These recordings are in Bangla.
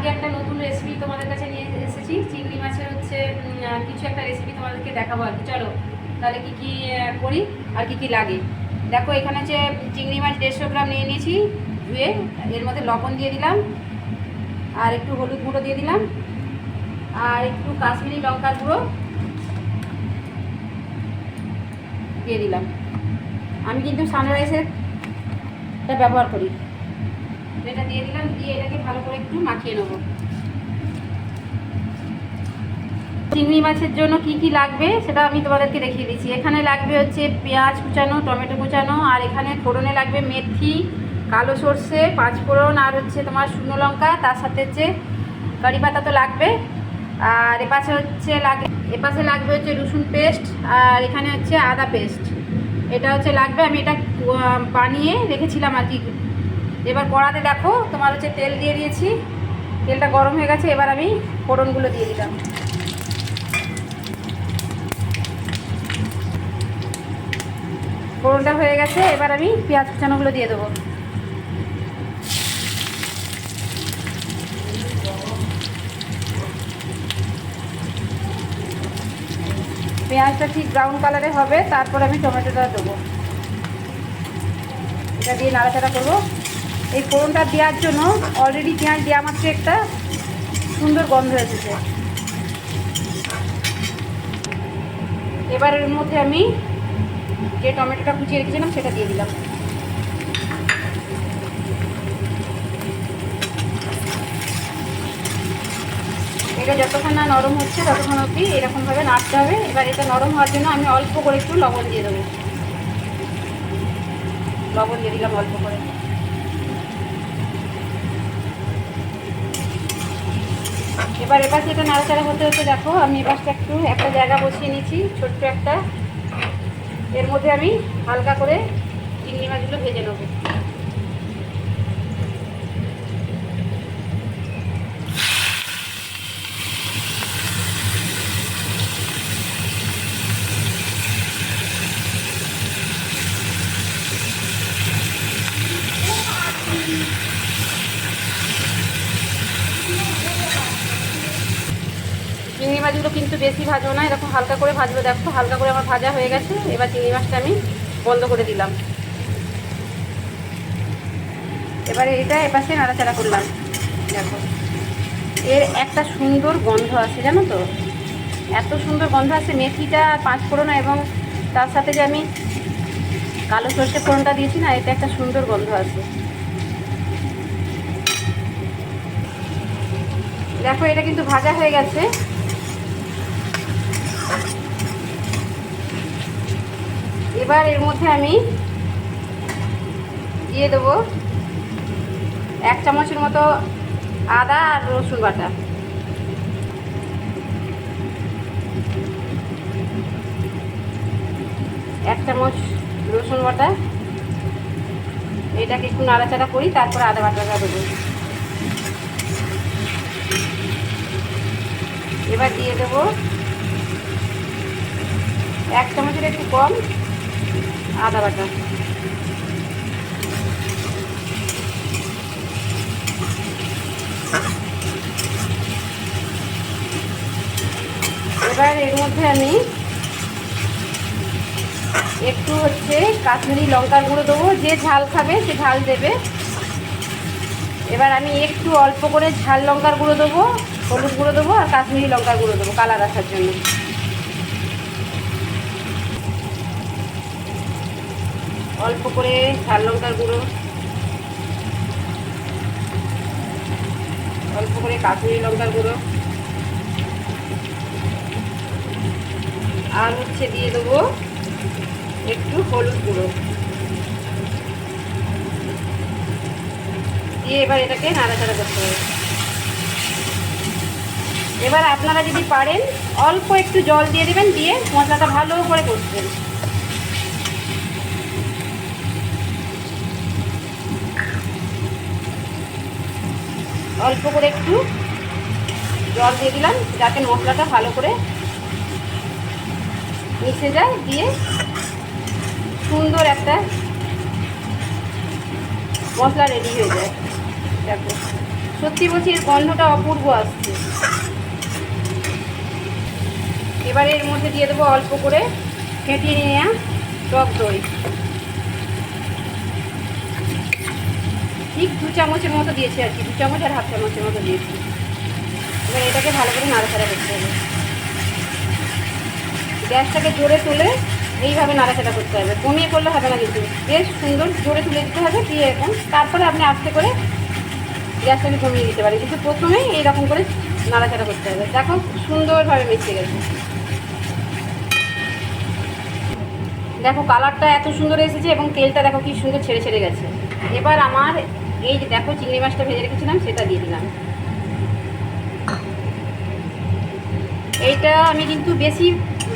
আজকে একটা নতুন রেসিপি তোমাদের কাছে নিয়ে এসেছি। চিংড়ি মাছের হচ্ছে কিছু একটা রেসিপি তোমাদেরকে দেখাবো আর কি। চলো তাহলে কি কি করি আর কি কি লাগে দেখো। এখানে হচ্ছে চিংড়ি মাছ 150 গ্রাম নিয়ে নিয়েছি ধুয়ে। এর মধ্যে লবণ দিয়ে দিলাম, আর একটু হলুদ গুঁড়ো দিয়ে দিলাম, আর একটু কাশ্মীরি লঙ্কার গুঁড়ো দিয়ে দিলাম। আমি কিন্তু সানরাইসের এটা ব্যবহার করি। এটা দিয়ে দিলাম, দিয়ে এটাকে ভালো করে একটু মাখিয়ে নেবো। চিংড়ি মাছের জন্য কি কি লাগবে সেটা আমি তোমাদেরকে দেখিয়ে দিচ্ছি। এখানে লাগবে হচ্ছে পেঁয়াজ কুচানো, টমেটো কুচানো, আর এখানে ফোড়নে লাগবে মেথি, কালো সর্ষে, 5 ফোড়ন, আর হচ্ছে তোমার শুকনো লঙ্কা, তার সাথে হচ্ছে কারি পাতা তো লাগবে। আর এপাশে লাগবে হচ্ছে রসুন পেস্ট, আর এখানে হচ্ছে আদা পেস্ট। এটা হচ্ছে লাগবে। আমি এটা বানিয়ে রেখেছিলাম আর কি। এবার কড়াতে দেখো তোমার হচ্ছে তেল দিয়ে দিয়েছি, তেলটা গরম হয়ে গেছে। এবার আমি ফোড়নগুলো দিয়ে দিলাম। ফোড়নটা হয়ে গেছে, এবার আমি পেঁয়াজ কুচানোগুলো দিয়ে দেবো। পেঁয়াজটা ঠিক ব্রাউন কালারে হবে, তারপর আমি টমেটোটা দেবো। এটা দিয়ে নাড়াচাড়া করবো। এই ফোড়নটা দেওয়ার জন্য অলরেডি পেঁয়াজ দেওয়া মাত্র একটা সুন্দর গন্ধ এসেছে। এবার এর মধ্যে আমি যে টমেটোটা কুচিয়ে রেখেছিলাম সেটা দিয়ে দিলাম। এটা যতক্ষণ না নরম হচ্ছে ততক্ষণ অবধি এরকমভাবে নাড়তে হবে। এবার এটা নরম হওয়ার জন্য আমি অল্প করে একটু লবণ দিয়ে দেবো। লবণ দিয়ে দিলাম অল্প করে। এবার এপাশে এটা নাড়াচাড়া হতে হতে দেখো আমি এপাশটা একটু একটা জায়গা বসিয়ে নিয়েছি, ছোট্ট একটা। এর মধ্যে আমি হালকা করে চিংড়ি মাছগুলো ভেজে নেবো। চিংড়ি মাছগুলো কিন্তু বেশি ভাজবো না, এরকম হালকা করে ভাজবো। দেখো হালকা করে আমার ভাজা হয়ে গেছে। এবার চিংড়ি মাছটা আমি বন্ধ করে দিলাম। এবারে এটা এপাশে নাড়াচাড়া করলাম। দেখো এর একটা সুন্দর গন্ধ আছে, জানো তো, এত সুন্দর গন্ধ আছে। মেথিটা, 5 ফোড়ন এবং তার সাথে যে আমি কালো সর্ষে ফোড়নটা দিয়েছি না, এটা একটা সুন্দর গন্ধ আছে। দেখো এটা কিন্তু ভাজা হয়ে গেছে। এবার এর মধ্যে আমি দিয়ে দেবো 1 চামচের মতো আদা আর রসুন বাটা। এক চামচ রসুন বাটা। এটাকে একটু নাড়াচাড়া করি, তারপর আদা বাটাটা দেবো। এবার দিয়ে দেবো 1 চামচের একটু কম আদা বাটা। এবার এর মধ্যে আমি একটু হচ্ছে কাশ্মীরি লঙ্কার গুঁড়ো দেবো। যে ঝাল খাবে সে ঝাল দেবে। এবার আমি একটু অল্প করে ঝাল লঙ্কার গুঁড়ো দেবো, হলুদ গুঁড়ো দেবো, আর কাশ্মীরি লঙ্কার গুঁড়ো দেবো কালার আসার জন্য। অল্প করে ঝাল লঙ্কার গুঁড়ো, অল্প করে কাশ্মীরি লঙ্কার গুঁড়ো, আর হচ্ছে দিয়ে দেবো একটু হলুদ গুঁড়ো দিয়ে এবার এটাকে নাড়াচাড়া করতে হবে। এবার আপনারা যদি পারেন অল্প একটু জল দিয়ে দেবেন, দিয়ে মশলাটা ভালো করে কষবেন। অল্প করে একটু জল দিয়ে দিলাম যাতে মশলাটা ভালো করে মিশে যায়, দিয়ে সুন্দর একটা মশলা রেডি হয়ে যায়। দেখো সত্যি বলছি এর গন্ধটা অপূর্ব আসছে। এবারে এর মধ্যে দিয়ে দেবো অল্প করে ফেটিয়ে নেওয়া টক দই, ঠিক 2 চামচের মতো দিয়েছি আর কি, 2 চামচ আর হাফ চামচের মতো দিয়েছি। এবার এটাকে ভালো করে নাড়াচাড়া করতে হবে। গ্যাসটাকে জোরে তুলে এইভাবে নাড়াচাড়া করতে হবে, কমিয়ে করলে হবে না কিন্তু, বেশ সুন্দর জোরে তুলে দিতে হবে দিয়ে এখন তারপরে আপনি আস্তে করে গ্যাসটাকে কমিয়ে দিতে পারেন, কিন্তু প্রথমেই এইরকম করে নাড়াচাড়া করতে হবে। দেখো সুন্দরভাবে মিশে গেছে, দেখো কালারটা এত সুন্দর এসেছে এবং তেলটা দেখো কি সুন্দর ছেড়ে ছেড়ে গেছে। এবার আমার এই যে দেখো চিংড়ি মাছটা ভেজে রেখেছিলাম সেটা দিয়ে দিলাম। এইটা আমি কিন্তু বেশি,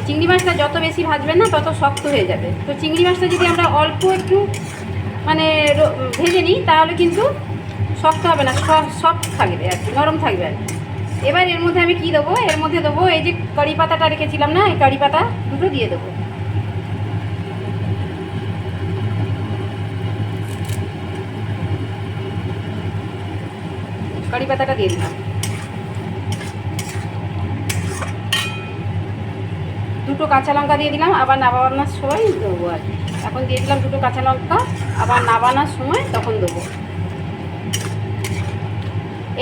চিংড়ি মাছটা যত বেশি ভাজবেন না তত শক্ত হয়ে যাবে, তো চিংড়ি মাছটা যদি আমরা অল্প একটু মানে ভেজে নিই তাহলে কিন্তু শক্ত হবে না, সফট থাকবে আর কি, নরম থাকবে আর কি। এবার এর মধ্যে আমি কি দেবো, এর মধ্যে দেবো এই যে কারি পাতাটা রেখেছিলাম না, এই কারি পাতা দুটো দিয়ে দেবো। কারি পাতাটা দিয়ে দিলাম, দুটো কাঁচা লঙ্কা দিয়ে দিলাম, আবার নাবানোর সময় দেবো আর কি। এখন দিয়ে দিলাম দুটো কাঁচা লঙ্কা, আবার নাবানোর সময় তখন দেবো।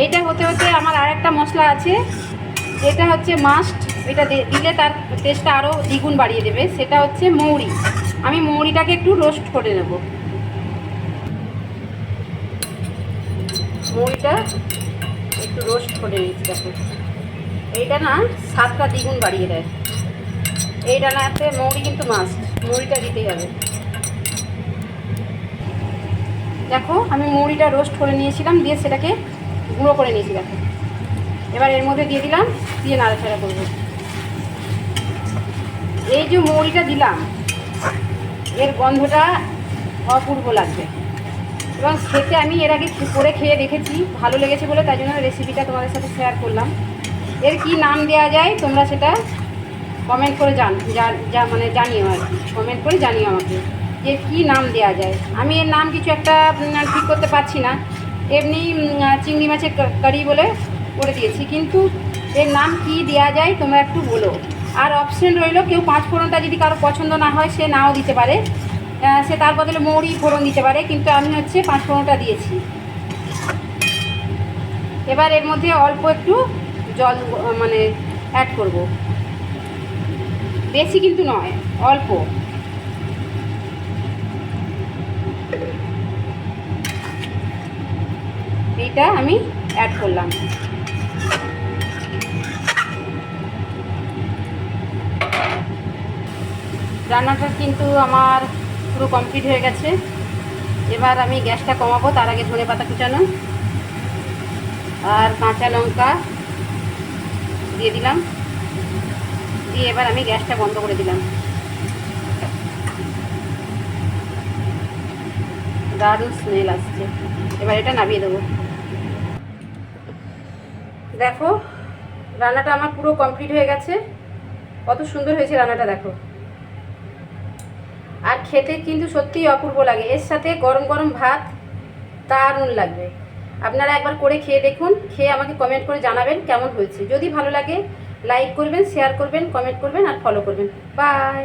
এইটা হতে হতে আমার আর একটা মশলা আছে যেটা হচ্ছে মাস্ট, এটা দিলে তার টেস্টটা আরও দ্বিগুণ বাড়িয়ে দেবে, সেটা হচ্ছে মৌরি। আমি মৌরিটাকে একটু রোস্ট করে নেব, মৌরিটা একটু রোস্ট করে নিচ্ছি। দেখো এইটা না স্বাদটা দ্বিগুণ বাড়িয়ে দেয়, এই রান্নাতে মৌরি কিন্তু মাস্ট, মৌরিটা দিতেই হবে। দেখো আমি মৌরিটা রোস্ট করে নিয়েছিলাম, দিয়ে সেটাকে গুঁড়ো করে নিয়েছি। দেখো এবার এর মধ্যে দিয়ে দিলাম, দিয়ে নাড়াচাড়া করব। এই যে মৌরিটা দিলাম এর গন্ধটা অপূর্ব লাগবে, এবং খেতে আমি এর আগে করে খেয়ে দেখেছি, ভালো লেগেছে বলে তাই জন্য রেসিপিটা তোমাদের সাথে শেয়ার করলাম। এর কি নাম দেওয়া যায় তোমরা সেটা কমেন্ট করে মানে জানিও আর কি, কমেন্ট করে জানিও আমাকে যে কী নাম দেওয়া যায়। আমি এর নাম কিছু একটা ঠিক করতে পারছি না, এমনি চিংড়ি মাছের কারি বলে করে দিয়েছি, কিন্তু এর নাম কি দেওয়া যায় তোমরা একটু বলো। আর অপশন রইল, কেউ 5 ফোড়নটা যদি কারো পছন্দ না হয় সে নাও দিতে পারে, সে তার বদলে মৌরি ফোড়ন দিতে পারে, কিন্তু আমি হচ্ছে 5 ফোড়নটা দিয়েছি। এবার এর মধ্যে অল্প একটু জল মানে অ্যাড করব, বেশি কিন্তু নয়, অল্প। এইটা আমি অ্যাড করলাম। রান্নাটা কিন্তু আমার পুরো কমপ্লিট হয়ে গেছে। এবার আমি গ্যাসটা কমাবো, তার আগে ধনেপাতা কুচানো আর কাঁচা লঙ্কা দিয়ে দিলাম, দিয়ে এবার আমি গ্যাসটা বন্ধ করে দিলাম। দারুণ স্মেল আসছে, এবার এটা নামিয়ে দেবো। দেখো রান্নাটা আমার পুরো কমপ্লিট হয়ে গেছে, কত সুন্দর হয়েছে রান্নাটা দেখো, আর খেতে কিন্তু সত্যিই অপূর্ব লাগে, এর সাথে গরম গরম ভাত দারুণ লাগবে। আপনারা একবার করে খেয়ে দেখুন, খেয়ে আমাকে কমেন্ট করে জানাবেন কেমন হয়েছে। যদি ভালো লাগে লাইক করবেন, শেয়ার করবেন, কমেন্ট করবেন আর ফলো করবেন। বাই।